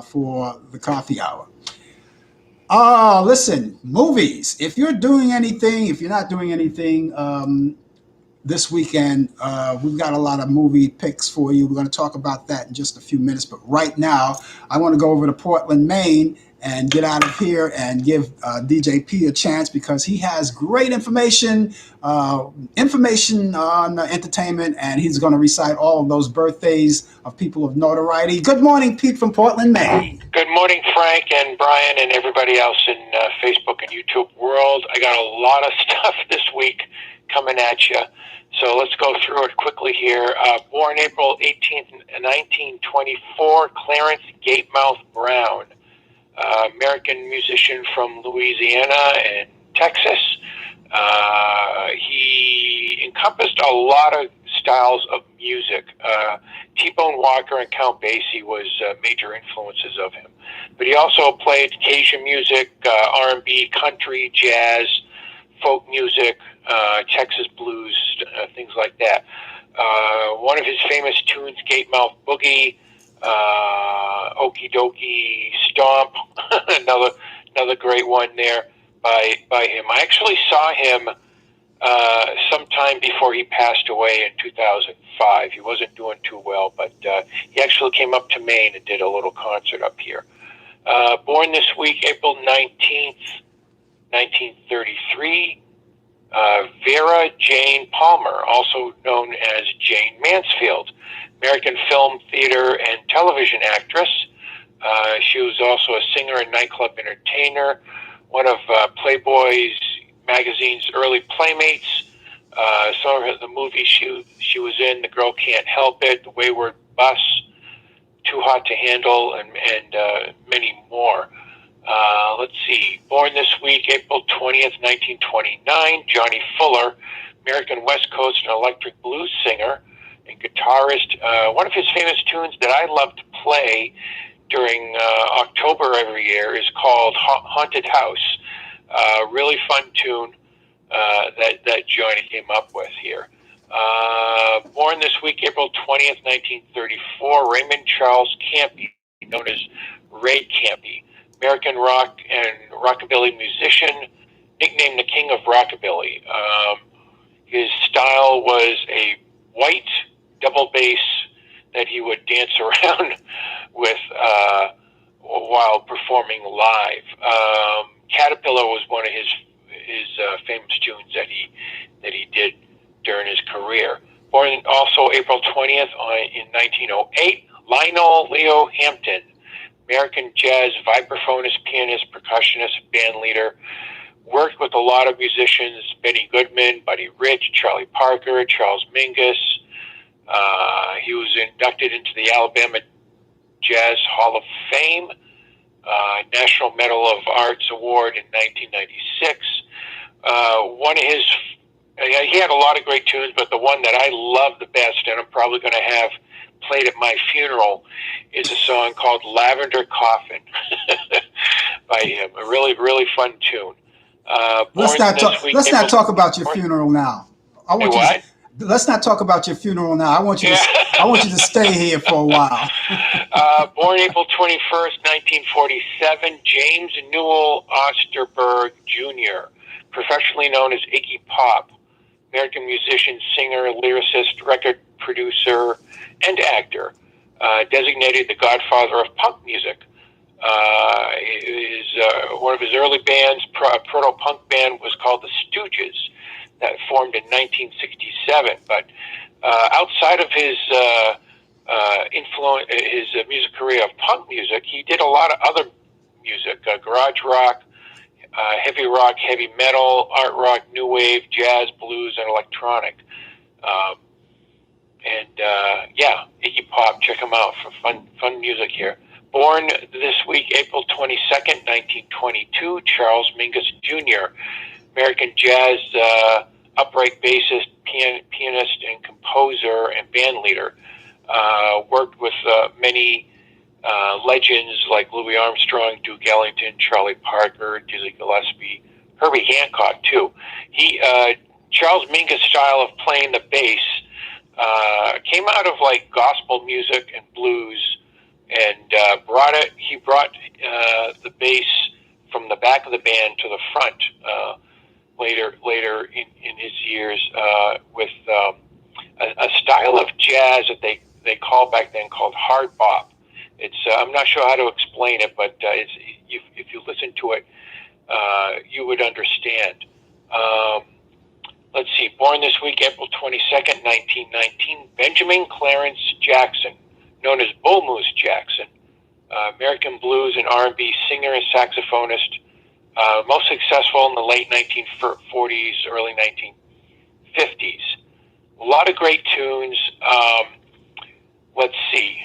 for the coffee hour. Listen, movies. If you're not doing anything this weekend, we've got a lot of movie picks for you. We're going to talk about that in just a few minutes. But right now, I want to go over to Portland, Maine, and get out of here and give DJ P a chance, because he has great information on entertainment, and he's going to recite all of those birthdays of people of notoriety. Good morning, Pete from Portland, Maine. Good morning, Frank and Brian and everybody else in Facebook and YouTube world. I got a lot of stuff this week coming at you, so let's go through it quickly here. Born April 18th, 1924, Clarence Gatemouth Brown, American musician from Louisiana and Texas. He encompassed a lot of styles of music. T-Bone Walker and Count Basie was major influences of him. But he also played Cajun music, R&B, country, jazz, folk music, Texas blues, things like that. One of his famous tunes, Gatemouth Boogie, Okie Dokie Stomp, another great one there by him. I actually saw him sometime before he passed away in 2005. He wasn't doing too well, but he actually came up to Maine and did a little concert up here. Born this week, April 19th, 1933, Vera Jane Palmer, also known as Jane Mansfield, American film, theater, and television actress. She was also a singer and nightclub entertainer, one of Playboy's magazine's early playmates. Some of the movies she was in: The Girl Can't Help It, The Wayward Bus, Too Hot to Handle, and many more. Let's see. Born this week, April 20th, 1929, Johnny Fuller, American West Coast and electric blues singer and guitarist. One of his famous tunes that I love to play during October every year is called Haunted House. Really fun tune that Johnny came up with here. Born this week, April 20th, 1934, Raymond Charles Campbell, known as Ray Campbell, American rock and rockabilly musician, nicknamed the King of Rockabilly. His style was a white double bass that he would dance around with while performing live. Caterpillar was one of his famous tunes that he did during his career. Born also April 20th in 1908, Lionel Leo Hampton, American jazz vibraphonist, pianist, percussionist, band leader. Worked with a lot of musicians: Benny Goodman, Buddy Rich, Charlie Parker, Charles Mingus. He was inducted into the Alabama Jazz Hall of Fame, National Medal of Arts Award in 1996. One of his, he had a lot of great tunes, but the one that I love the best, and I'm probably going to have played at my funeral, is a song called Lavender Coffin by him. A really, really fun tune. Let's not talk about your funeral now. Let's not talk about your funeral now. I want you to stay here for a while. Born April 21st, 1947, James Newell Osterberg Jr., professionally known as Iggy Pop, American musician, singer, lyricist, record producer, and actor, designated the godfather of punk music. One of his early bands, proto-punk band, was called the Stooges, that formed in 1967. But outside of his music career of punk music, he did a lot of other music: garage rock, heavy metal, art rock, new wave, jazz, blues, and electronic. Iggy Pop, check him out for fun music here. Born this week, April 22nd, 1922, Charles Mingus Jr., American jazz upright bassist, pianist, and composer and band leader. Worked with many legends like Louis Armstrong, Duke Ellington, Charlie Parker, Dizzy Gillespie, Herbie Hancock too. Charles Mingus' style of playing the bass came out of like gospel music and blues, and he brought the bass from the back of the band to the front later in his years with a style of jazz that they called back then called hard bop. It's I'm not sure how to explain it, but if you listen to it, you would understand. Let's see. Born this week, April 22nd, 1919, Benjamin Clarence Jackson, known as Bull Moose Jackson, American blues and R&B singer and saxophonist, most successful in the late 1940s, early 1950s. A lot of great tunes. Let's see.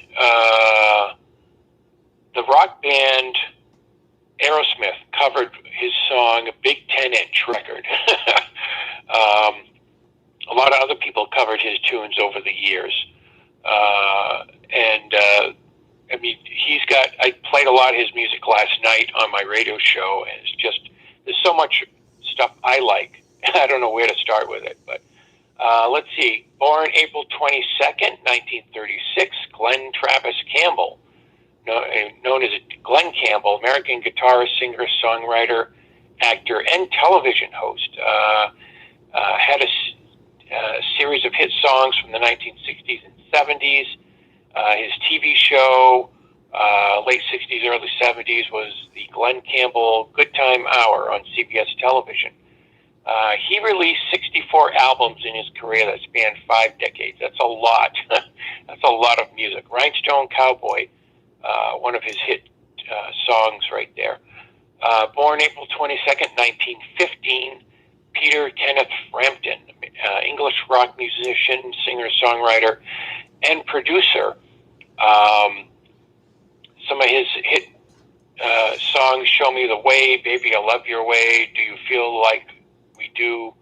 The rock band Aerosmith covered his song, a big 10-inch record. A lot of other people covered his tunes over the years. I mean, I played a lot of his music last night on my radio show, and it's just, there's so much stuff I like. I don't know where to start with it, but let's see. Born April 22nd, 1936, Glenn Travis Campbell, known as Glenn Campbell, American guitarist, singer, songwriter, actor, and television host. Had a series of hit songs from the 1960s and 70s. His TV show, late 60s, early 70s, was the Glenn Campbell Good Time Hour on CBS television. He released 64 albums in his career that spanned 5 decades. That's a lot. That's a lot of music. Rhinestone Cowboy, one of his hit songs right there. Born April 22nd, 1915, Peter Kenneth Frampton, English rock musician, singer, songwriter, and producer. Some of his hit songs: "Show Me the Way," "Baby, I Love Your Way," "Do You Feel Like We Do,"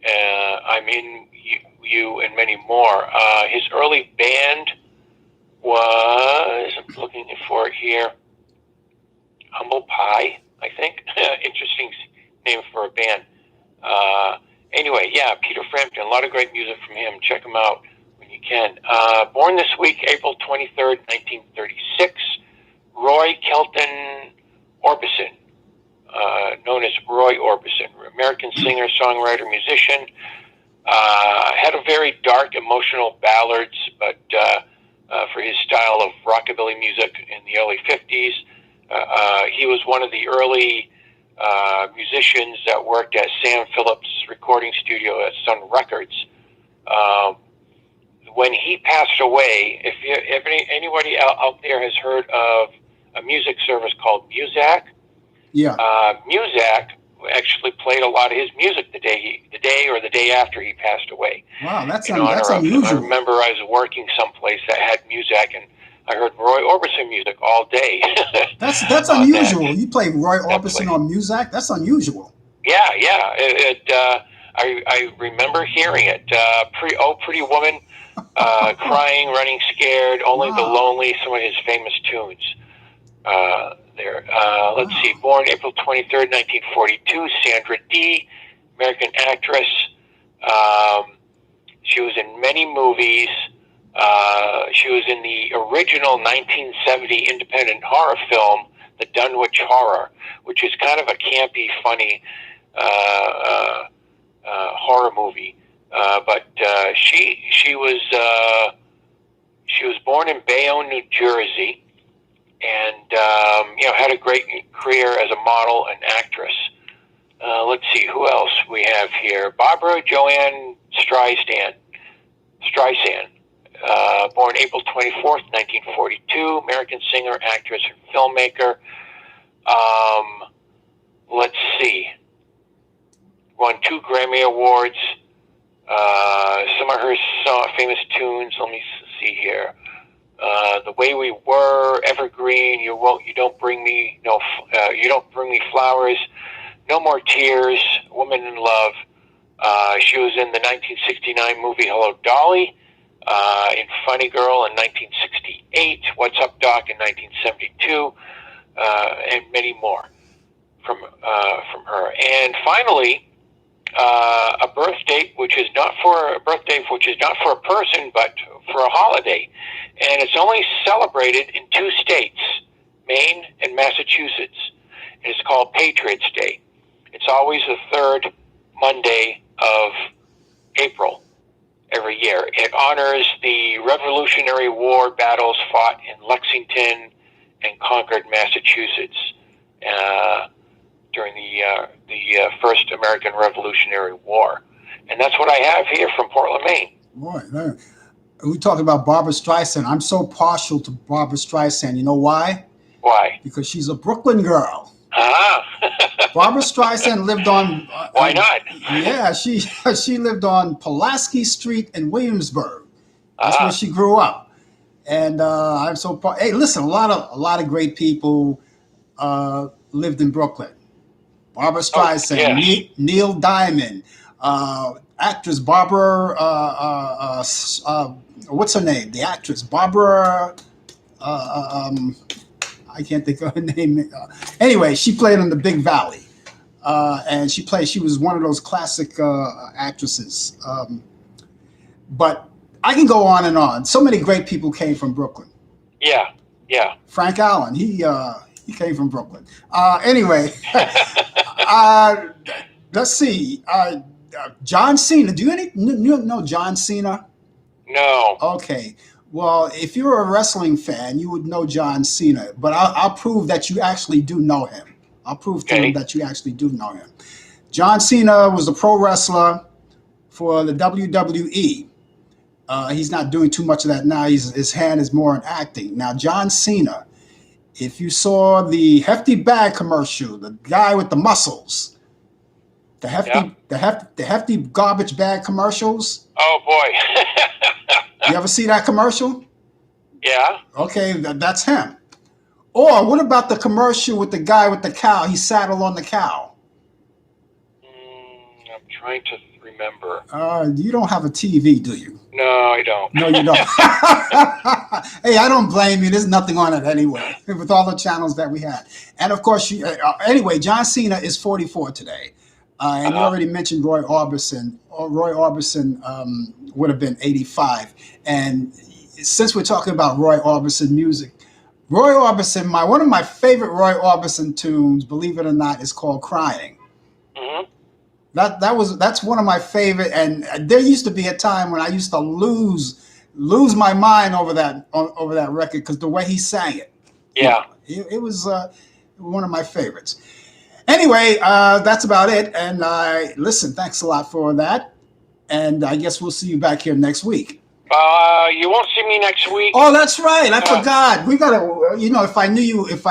"I'm In You," and many more. His early band was, I'm looking for it here, Humble Pie, I think. Interesting name for a band. Anyway, yeah, Peter Frampton, a lot of great music from him. Check him out when you can. Born this week, April 23rd, 1936, Roy Kelton Orbison, known as Roy Orbison, American singer, songwriter, musician. Had a very dark, emotional ballads, but for his style of rockabilly music in the early 50s. He was one of the early musicians that worked at Sam Phillips' recording studio at Sun Records. When he passed away, if anybody out there has heard of a music service called Muzak, Yeah. Muzak actually played a lot of his music the day or the day after he passed away. Wow, that's that's unusual. I remember I was working someplace that had Muzak, and I heard Roy Orbison music all day. That's unusual. You play Roy Orbison on Muzak? That's unusual. Yeah. I remember hearing it. Pretty Woman, Crying, Running Scared, Only the Lonely, some of his famous tunes. Let's see. Born April 23rd, 1942, Sandra Dee, American actress. She was in many movies. She was in the original 1970 independent horror film, The Dunwich Horror, which is kind of a campy, funny horror movie. But she was born in Bayonne, New Jersey, and had a great career as a model and actress. Let's see who else we have here. Barbara Joanne Streisand. Born April 24th, 1942, American singer, actress, and filmmaker. Let's see. Won 2 Grammy Awards. Some of her famous tunes. Let me see here. The Way We Were, Evergreen, You Don't Bring Me Flowers, No More Tears, Woman in Love. She was in the 1969 movie Hello, Dolly. In Funny Girl in 1968, What's Up, Doc in 1972, and many more from her. And finally, a birthday which is not for a person, but for a holiday, and it's only celebrated in 2 states, Maine and Massachusetts. And it's called Patriots' Day. It's always the 3rd Monday of April every year. It honors the Revolutionary War battles fought in Lexington and Concord, Massachusetts. during the first American Revolutionary War. And that's what I have here from Portland, Maine. Boy, we talk about Barbra Streisand. I'm so partial to Barbra Streisand. You know why? Why? Because she's a Brooklyn girl. Ah. Barbra Streisand lived on. Why not? Yeah, she lived on Pulaski Street in Williamsburg. That's where she grew up. And I'm so hey, listen, a lot of great people lived in Brooklyn. Barbra Streisand, yes. Neil Diamond, actress Barbara. What's her name? The actress Barbara. I can't think of her name. Anyway, she played in The Big Valley, and she was one of those classic actresses. But I can go on and on. So many great people came from Brooklyn. Yeah. Frank Allan, he came from Brooklyn. Anyway, let's see. John Cena. Do you know John Cena? No. Okay. Well, if you're a wrestling fan, you would know John Cena. But I'll prove that you actually do know him. I'll prove to him that you actually do know him. John Cena was a pro wrestler for the WWE. He's not doing too much of that now. His hand is more in acting. Now, John Cena, if you saw the Hefty Bag commercial, the guy with the muscles, the hefty garbage bag commercials. Oh, boy. You ever see that commercial? Yeah. Okay, that's him. Or what about the commercial with the guy with the cow? He saddled on the cow. I'm trying to remember. You don't have a TV, do you? No, I don't. No, you don't. Hey, I don't blame you. There's nothing on it anyway, with all the channels that we had. And of course, anyway, John Cena is 44 today. And you already mentioned Roy Orbison. Roy Orbison would have been 85. And since we're talking about Roy Orbison music, Roy Orbison, one of my favorite Roy Orbison tunes, believe it or not, is called "Crying." Mm-hmm. That's one of my favorite. And there used to be a time when I used to lose my mind over that record because the way he sang it. Yeah, it was one of my favorites. Anyway, that's about it. And listen, thanks a lot for that. And I guess we'll see you back here next week. You won't see me next week. Oh, that's right. I forgot. We gotta. If I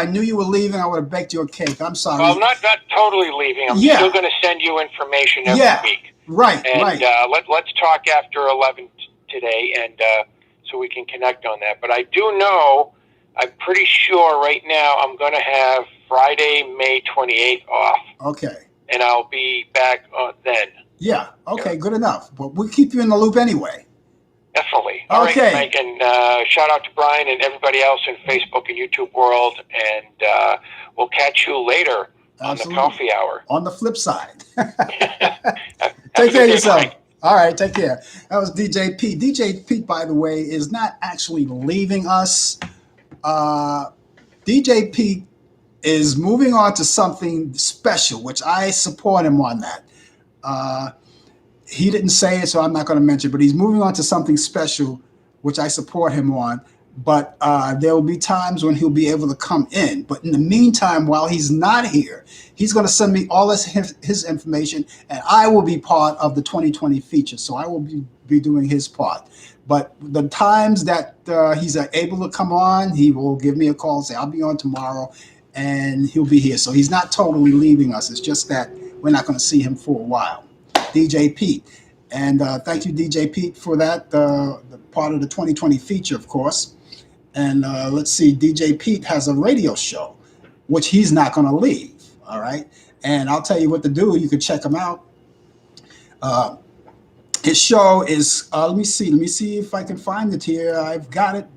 knew you were leaving, I would have baked you a cake. I'm sorry. Well, I'm not totally leaving. I'm still going to send you information every week. Right. And right. Let's talk after 11 today, and so we can connect on that. But I do know. I'm pretty sure right now I'm going to have Friday, May 28th off. Okay. And I'll be back then. Yeah. Okay. Good enough. But we'll keep you in the loop anyway. Definitely. All right, Mike, and shout out to Bryant and everybody else in Facebook and YouTube world, and we'll catch you later on the coffee hour. On the flip side. Take care of yourself. Mike. All right, take care. That was DJ Pete. DJ Pete, by the way, is not actually leaving us. DJ Pete is moving on to something special, which I support him on that. He didn't say it, so I'm not going to mention it, but he's moving on to something special, which I support him on. But there will be times when he'll be able to come in. But in the meantime, while he's not here, he's going to send me all his information, and I will be part of the 2020 feature. So I will be doing his part. But the times that he's able to come on, he will give me a call and say, I'll be on tomorrow, and he'll be here. So he's not totally leaving us. It's just that we're not going to see him for a while. DJ Pete. And thank you, DJ Pete, for that, the part of the 2020 feature, of course. And let's see, DJ Pete has a radio show, which he's not going to leave, all right? And I'll tell you what to do. You can check him out. His show is, let me see if I can find it here. I've got it.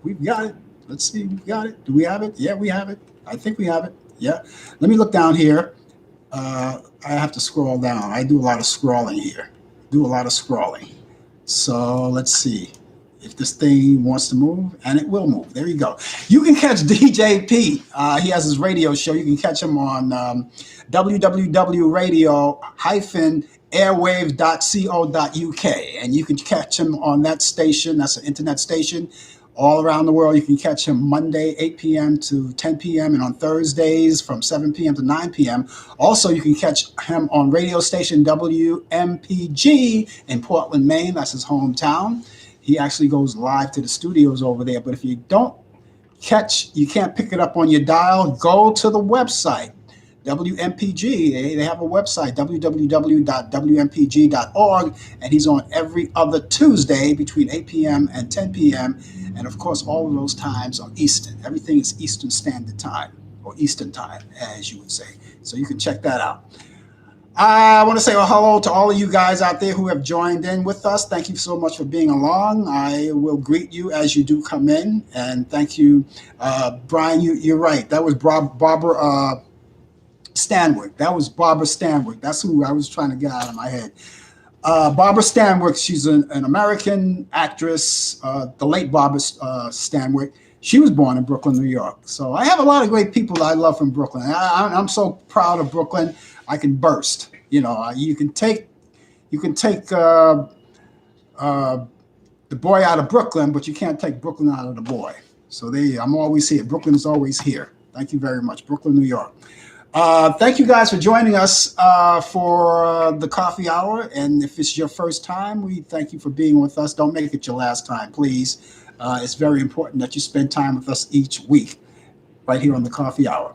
We've got it. Let's see, we got it. Do we have it? Yeah, we have it. I think we have it. Yeah. Let me look down here. I have to scroll down. I do a lot of scrolling here. So let's see if this thing wants to move, and it will move. There you go. You can catch DJ Pete. He has his radio show. You can catch him on www.radio-airwave.co.uk, and you can catch him on that station. That's an internet station all around the world. You can catch him Monday, 8 p.m. to 10 p.m. and on Thursdays from 7 p.m. to 9 p.m. Also, you can catch him on radio station WMPG in Portland, Maine. That's his hometown. He actually goes live to the studios over there. But if you you can't pick it up on your dial, go to the website. WMPG, they have a website, www.wmpg.org, and he's on every other Tuesday between 8 p.m. and 10 p.m. And of course, all of those times are Eastern. Everything is Eastern Standard Time, or Eastern Time, as you would say. So you can check that out. I want to say hello to all of you guys out there who have joined in with us. Thank you so much for being along. I will greet you as you do come in. And thank you, Brian, you're right. That was Barbara Stanwyck. That was Barbara Stanwyck. That's who I was trying to get out of my head. Barbara Stanwyck, she's an American actress, the late Barbara Stanwyck. She was born in Brooklyn, New York. So I have a lot of great people that I love from Brooklyn. I'm so proud of Brooklyn. I can burst. You can take the boy out of Brooklyn, but you can't take Brooklyn out of the boy. So I'm always here. Brooklyn is always here. Thank you very much. Brooklyn, New York. Thank you guys for joining us for the coffee hour. And if it's your first time, we thank you for being with us. Don't make it your last time, please. It's very important that you spend time with us each week right here on the coffee hour.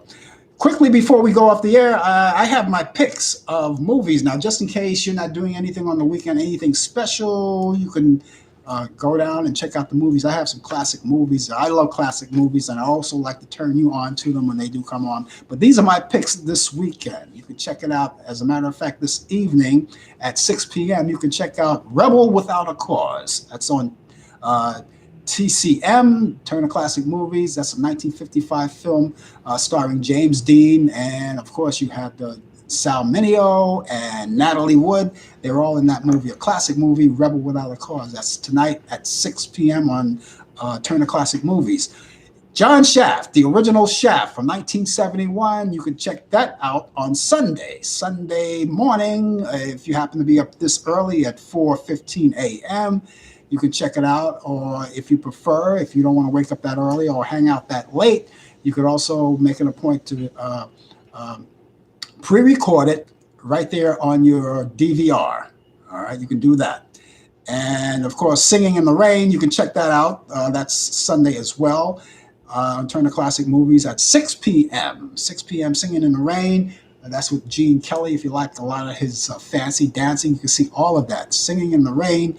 Quickly, before we go off the air, I have my picks of movies. Now, just in case you're not doing anything on the weekend, anything special, you can go down and check out the movies. I have some classic movies. I love classic movies, and I also like to turn you on to them when they do come on. But these are my picks this weekend. You can check it out. As a matter of fact, this evening at 6 p.m., you can check out Rebel Without a Cause. That's on TCM, Turner Classic Movies. That's a 1955 film starring James Dean. And, of course, you have the Sal Mineo and Natalie Wood. They're all in that movie, a classic movie, Rebel Without a Cause. That's tonight at 6 p.m. on Turner Classic Movies. John Shaft, the original Shaft from 1971. You can check that out on Sunday morning. If you happen to be up this early at 4:15 a.m., you can check it out. Or if you prefer, if you don't want to wake up that early or hang out that late, you could also make it a point to pre-record it right there on your DVR. All right, you can do that. And of course, Singing in the Rain, you can check that out. That's Sunday as well. Turner Classic Movies at 6 p.m. 6 p.m. Singing in the Rain. That's with Gene Kelly. If you like a lot of his fancy dancing, you can see all of that. Singing in the Rain,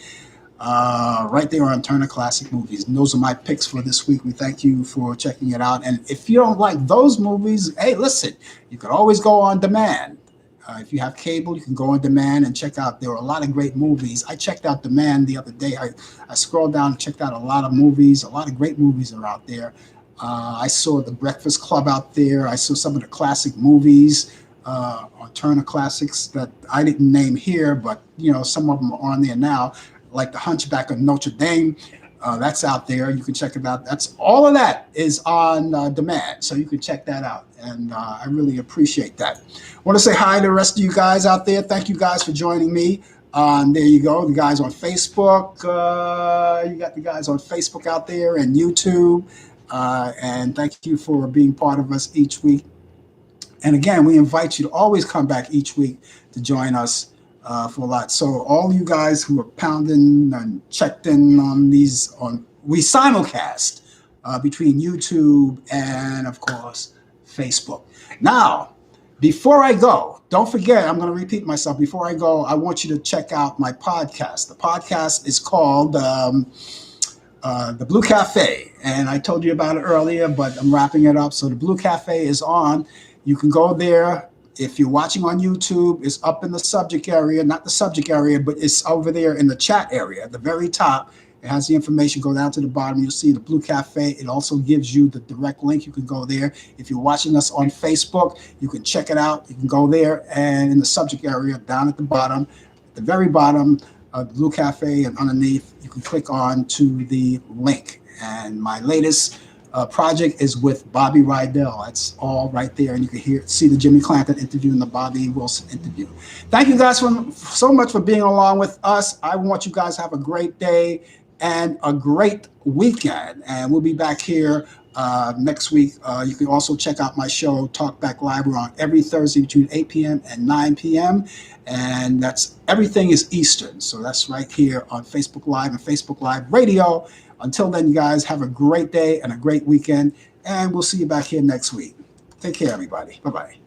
right there on Turner Classic Movies. And those are my picks for this week. We thank you for checking it out. And if you don't like those movies, hey, listen, you can always go on demand. If you have cable, you can go on demand and check out. There are a lot of great movies. I checked out demand the other day. I scrolled down and checked out a lot of movies. A lot of great movies are out there. I saw The Breakfast Club out there. I saw some of the classic movies on Turner Classics that I didn't name here, but some of them are on there now, like The Hunchback of Notre Dame. That's out there. You can check it out. All of that is on demand, so you can check that out. And I really appreciate that. I want to say hi to the rest of you guys out there. Thank you guys for joining me. There you go. The guys on Facebook. You got the guys on Facebook out there and YouTube. And thank you for being part of us each week. And again, we invite you to always come back each week to join us for a lot. So all you guys who are pounding and checked in on these, we simulcast between YouTube and, of course, Facebook. Now, before I go, don't forget, I'm going to repeat myself. Before I go, I want you to check out my podcast. The podcast is called The Blue Cafe. And I told you about it earlier, but I'm wrapping it up. So the Blue Cafe is on. You can go there. If you're watching on YouTube, it's up in the subject area, not the subject area, but it's over there in the chat area at the very top. It has the information. Go down to the bottom. You'll see the Blue Cafe. It also gives you the direct link. You can go there. If you're watching us on Facebook, you can check it out. You can go there, and in the subject area down at the bottom, at the very bottom, the Blue Cafe, and underneath, you can click on to the link. And my latest project is with Bobby Rydell. That's all right there, and you can see the Jimmy Clanton interview and the Bobby Wilson interview. Thank you guys so much for being along with us. I want you guys to have a great day. and a great weekend. And we'll be back here next week. You can also check out my show, Talk Back Live. We're on every Thursday between 8 p.m. and 9 p.m. And that's everything is Eastern. So that's right here on Facebook Live and Facebook Live Radio. Until then, you guys have a great day and a great weekend. And we'll see you back here next week. Take care, everybody. Bye-bye.